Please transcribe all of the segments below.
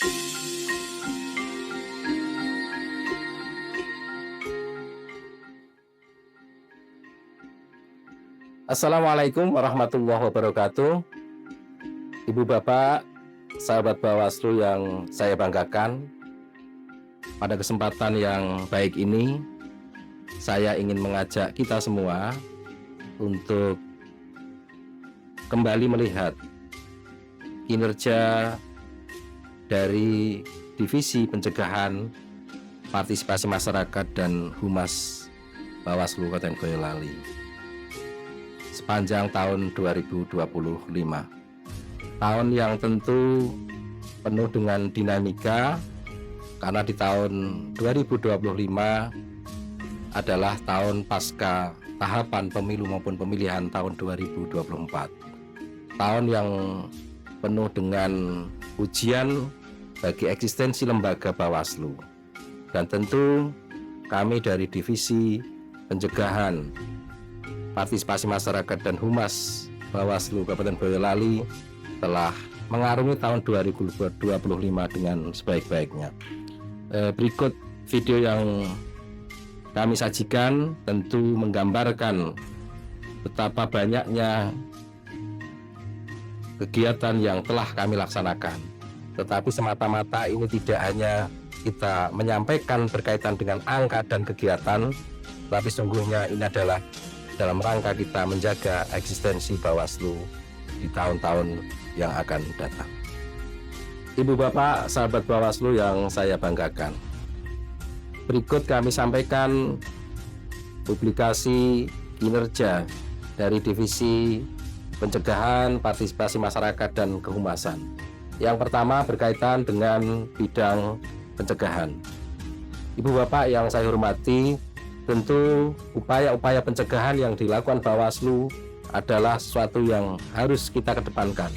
Assalamualaikum warahmatullahi wabarakatuh. Ibu bapak, sahabat Bawaslu yang saya banggakan, pada kesempatan yang baik ini saya ingin mengajak kita semua untuk kembali melihat kinerja dari Divisi Pencegahan Partisipasi Masyarakat dan Humas Bawaslu Kabupaten Boyolali sepanjang tahun 2025. Tahun yang tentu penuh dengan dinamika, karena di tahun 2025 adalah tahun pasca tahapan pemilu maupun pemilihan tahun 2024. Tahun yang penuh dengan ujian bagi eksistensi lembaga Bawaslu. Dan tentu kami dari Divisi Pencegahan Partisipasi Masyarakat dan Humas Bawaslu Kabupaten Boyolali telah mengarungi tahun 2025 dengan sebaik-baiknya. Berikut video yang kami sajikan tentu menggambarkan betapa banyaknya kegiatan yang telah kami laksanakan. Tetapi semata-mata ini tidak hanya kita menyampaikan berkaitan dengan angka dan kegiatan, tapi sungguhnya ini adalah dalam rangka kita menjaga eksistensi Bawaslu di tahun-tahun yang akan datang. Ibu bapak, sahabat Bawaslu yang saya banggakan, berikut kami sampaikan publikasi kinerja dari Divisi Pencegahan Partisipasi Masyarakat dan Kehumasan. Yang pertama berkaitan dengan bidang pencegahan. Ibu bapak yang saya hormati, tentu upaya-upaya pencegahan yang dilakukan Bawaslu adalah sesuatu yang harus kita kedepankan.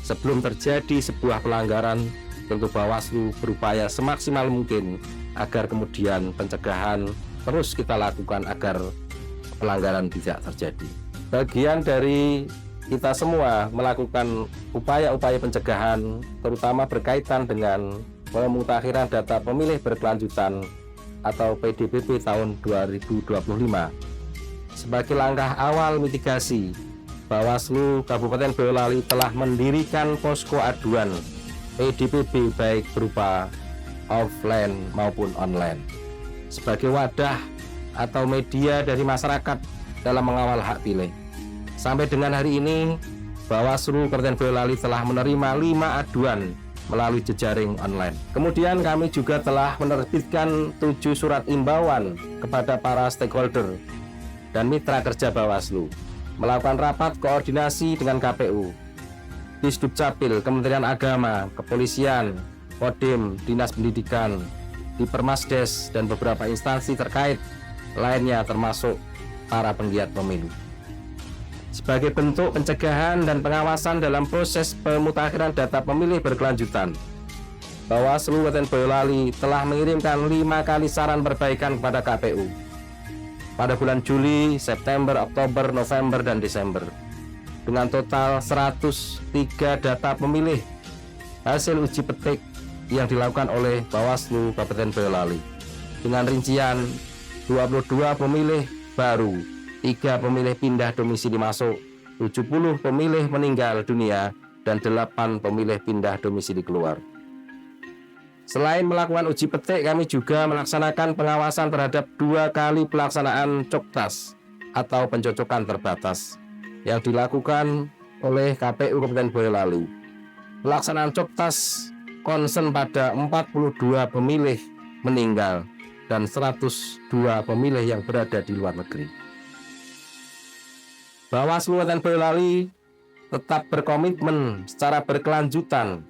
Sebelum terjadi sebuah pelanggaran, tentu Bawaslu berupaya semaksimal mungkin agar kemudian pencegahan terus kita lakukan agar pelanggaran tidak terjadi. Bagian dari kita semua melakukan upaya-upaya pencegahan, terutama berkaitan dengan pemutakhiran data pemilih berkelanjutan atau PDPB tahun 2025. Sebagai langkah awal mitigasi, Bawaslu Kabupaten Boyolali telah mendirikan posko aduan PDPB baik berupa offline maupun online sebagai wadah atau media dari masyarakat dalam mengawal hak pilih. Sampai dengan hari ini, Bawaslu Kabupaten Boyolali telah menerima 5 aduan melalui jejaring online. Kemudian kami juga telah menerbitkan 7 surat imbauan kepada para stakeholder dan mitra kerja Bawaslu, melakukan rapat koordinasi dengan KPU, Disdukcapil, Kementerian Agama, Kepolisian, Kodim, Dinas Pendidikan, Dipermasdes, dan beberapa instansi terkait lainnya termasuk para penggiat pemilu. Sebagai bentuk pencegahan dan pengawasan dalam proses pemutakhiran data pemilih berkelanjutan, Bawaslu Kabupaten Boyolali telah mengirimkan 5 kali saran perbaikan kepada KPU pada bulan Juli, September, Oktober, November, dan Desember dengan total 103 data pemilih hasil uji petik yang dilakukan oleh Bawaslu Kabupaten Boyolali dengan rincian 22 pemilih baru, 3 pemilih pindah domisili masuk, 70 pemilih meninggal dunia, dan 8 pemilih pindah domisili keluar. Selain melakukan uji petik, kami juga melaksanakan pengawasan terhadap 2 kali pelaksanaan coktas atau pencocokan terbatas yang dilakukan oleh KPU Kabupaten Boyolali. Pelaksanaan coktas konsen pada 42 pemilih meninggal dan 102 pemilih yang berada di luar negeri. Bawaslu Kabupaten Boyolali tetap berkomitmen secara berkelanjutan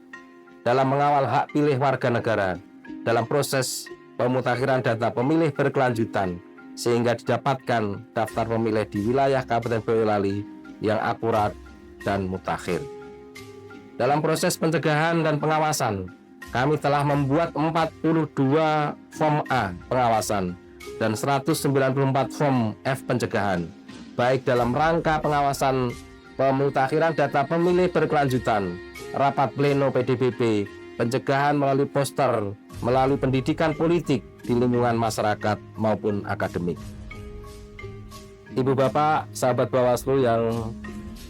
dalam mengawal hak pilih warga negara dalam proses pemutakhiran data pemilih berkelanjutan sehingga didapatkan daftar pemilih di wilayah Kabupaten Boyolali yang akurat dan mutakhir. Dalam proses pencegahan dan pengawasan, kami telah membuat 42 form A pengawasan dan 194 form F pencegahan, baik dalam rangka pengawasan pemutakhiran data pemilih berkelanjutan, rapat pleno PDPB, pencegahan melalui poster, melalui pendidikan politik di lingkungan masyarakat maupun akademik. Ibu Bapak, sahabat Bawaslu yang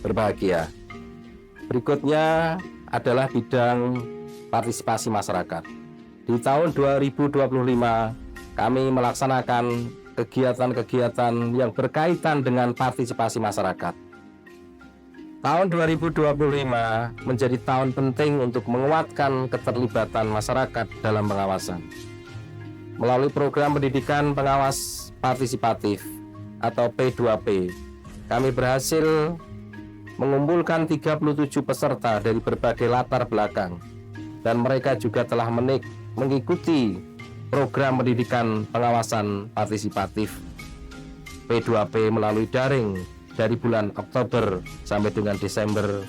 berbahagia, berikutnya adalah bidang partisipasi masyarakat. Di tahun 2025, kami melaksanakan kegiatan-kegiatan yang berkaitan dengan partisipasi masyarakat. Tahun 2025 menjadi tahun penting untuk menguatkan keterlibatan masyarakat dalam pengawasan. Melalui program pendidikan pengawas partisipatif atau P2P, kami berhasil mengumpulkan 37 peserta dari berbagai latar belakang, dan mereka juga telah mengikuti program pendidikan pengawasan partisipatif P2P melalui daring dari bulan Oktober sampai dengan Desember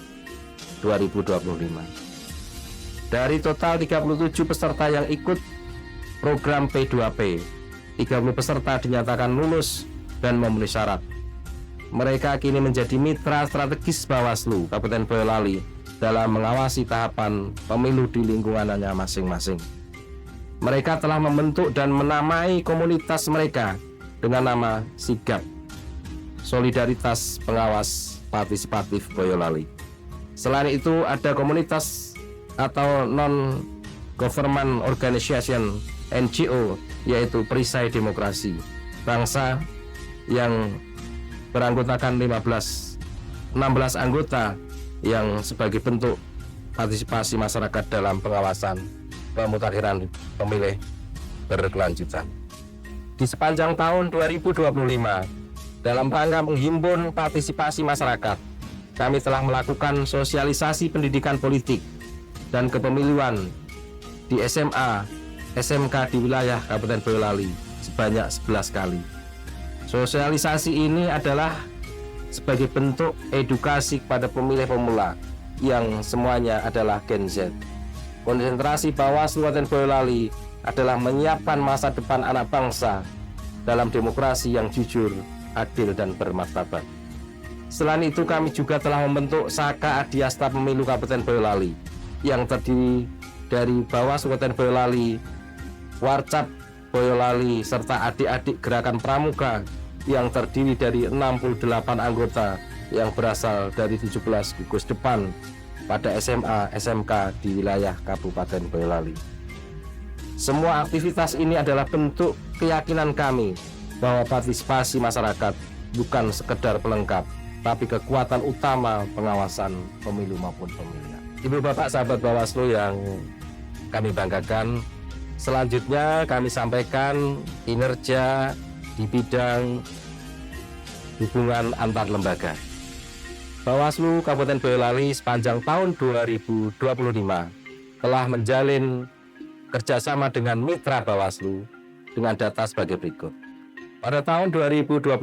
2025. Dari total 37 peserta yang ikut program P2P, 30 peserta dinyatakan lulus dan memenuhi syarat. Mereka kini menjadi mitra strategis Bawaslu Kabupaten Boyolali dalam mengawasi tahapan pemilu di lingkungannya masing-masing. Mereka telah membentuk dan menamai komunitas mereka dengan nama SIGAP, Solidaritas Pengawas Partisipatif Boyolali. Selain itu ada komunitas atau non-government organization NGO, yaitu Perisai Demokrasi Bangsa yang beranggotakan 16 anggota yang sebagai bentuk partisipasi masyarakat dalam pengawasan pemutakhiran pemilih berkelanjutan. Di sepanjang tahun 2025, dalam rangka menghimpun partisipasi masyarakat, kami telah melakukan sosialisasi pendidikan politik dan kepemiluan di SMA, SMK di wilayah Kabupaten Boyolali sebanyak 11 kali. Sosialisasi ini adalah sebagai bentuk edukasi kepada pemilih pemula yang semuanya adalah Gen Z. Konsentrasi Bawaslu Kabupaten Boyolali adalah menyiapkan masa depan anak bangsa dalam demokrasi yang jujur, adil, dan bermartabat. Selain itu, kami juga telah membentuk Saka Adiasta Pemilu Kabupaten Boyolali yang terdiri dari Bawaslu Kabupaten Boyolali, Warcap Boyolali, serta adik-adik Gerakan Pramuka yang terdiri dari 68 anggota yang berasal dari 17 gugus depan pada SMA, SMK di wilayah Kabupaten Boyolali. Semua aktivitas ini adalah bentuk keyakinan kami bahwa partisipasi masyarakat bukan sekedar pelengkap, tapi kekuatan utama pengawasan pemilu maupun pemilihan. Ibu Bapak sahabat Bawaslu yang kami banggakan, selanjutnya kami sampaikan kinerja di bidang hubungan antar lembaga. Bawaslu Kabupaten Boyolali sepanjang tahun 2025 telah menjalin kerjasama dengan mitra Bawaslu dengan data sebagai berikut. Pada tahun 2025,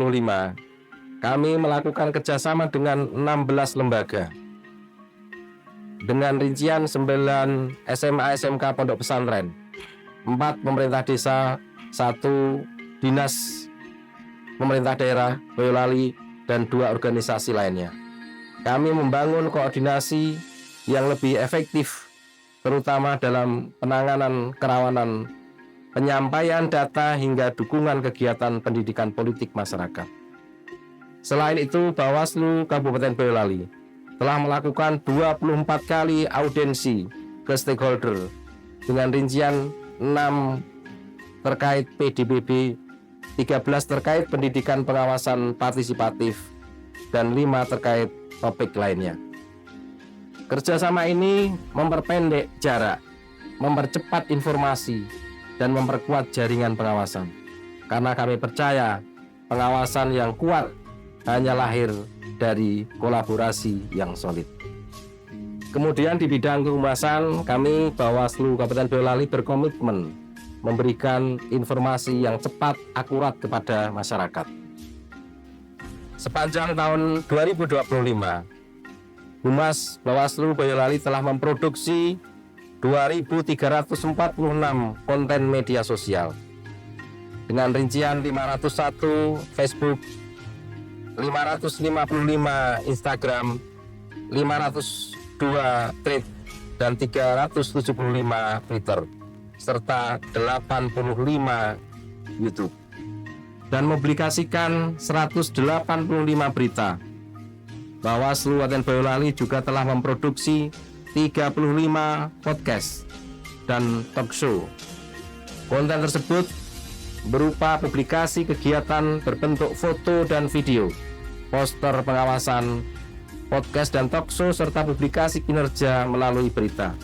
kami melakukan kerjasama dengan 16 lembaga dengan rincian 9 SMA SMK Pondok Pesantren, 4 pemerintah desa, 1 dinas pemerintah daerah Boyolali, dan 2 organisasi lainnya. Kami membangun koordinasi yang lebih efektif, terutama dalam penanganan kerawanan, penyampaian data, hingga dukungan kegiatan pendidikan politik masyarakat. Selain itu, Bawaslu Kabupaten Boyolali telah melakukan 24 kali audiensi ke stakeholder dengan rincian 6 terkait PDBB, 13 terkait pendidikan pengawasan partisipatif, dan 5 terkait topik lainnya. Kerjasama ini memperpendek jarak, mempercepat informasi, dan memperkuat jaringan pengawasan. Karena kami percaya pengawasan yang kuat hanya lahir dari kolaborasi yang solid. Kemudian di bidang kehumasan, kami Bawaslu Kabupaten Boyolali berkomitmen memberikan informasi yang cepat, akurat kepada masyarakat. Sepanjang tahun 2025, Humas Bawaslu Boyolali telah memproduksi 2.346 konten media sosial dengan rincian 501 Facebook, 555 Instagram, 502 tweet, dan 375 Twitter, serta 85 YouTube, dan mempublikasikan 185 berita. Bawaslu Kabupaten Boyolali juga telah memproduksi 35 podcast dan talk show. Konten tersebut berupa publikasi kegiatan berbentuk foto dan video, poster pengawasan, podcast dan talk show, serta publikasi kinerja melalui berita.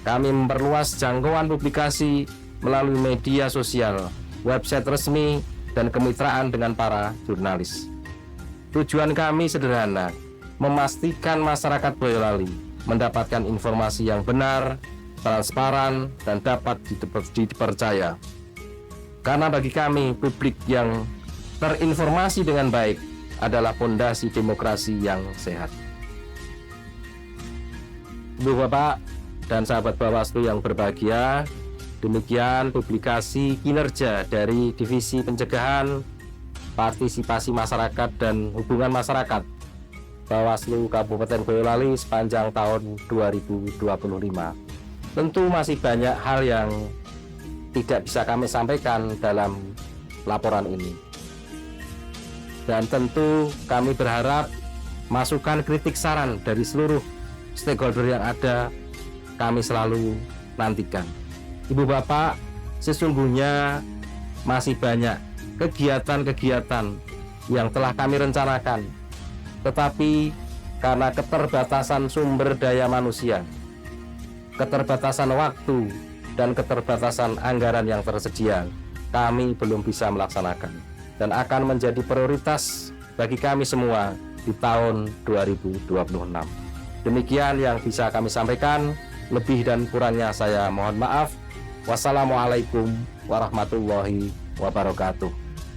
Kami memperluas jangkauan publikasi melalui media sosial, website resmi, dan kemitraan dengan para jurnalis. Tujuan kami sederhana, memastikan masyarakat Boyolali mendapatkan informasi yang benar, transparan, dan dapat dipercaya. Karena bagi kami, publik yang terinformasi dengan baik adalah fondasi demokrasi yang sehat. Ibu Bapak dan sahabat Bawaslu yang berbahagia, demikian publikasi kinerja dari Divisi Pencegahan, Partisipasi Masyarakat dan Hubungan Masyarakat Bawaslu Kabupaten Boyolali sepanjang tahun 2025. Tentu masih banyak hal yang tidak bisa kami sampaikan dalam laporan ini. Dan tentu kami berharap masukan, kritik, saran dari seluruh stakeholder yang ada kami selalu nantikan. Ibu Bapak, sesungguhnya masih banyak kegiatan-kegiatan yang telah kami rencanakan, tetapi karena keterbatasan sumber daya manusia, keterbatasan waktu, dan keterbatasan anggaran yang tersedia, kami belum bisa melaksanakan dan akan menjadi prioritas bagi kami semua di tahun 2026. Demikian yang bisa kami sampaikan, lebih dan kurangnya saya mohon maaf. Wassalamualaikum warahmatullahi wabarakatuh.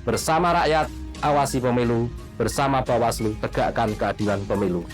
Bersama rakyat, awasi pemilu, bersama Bawaslu, tegakkan keadilan pemilu.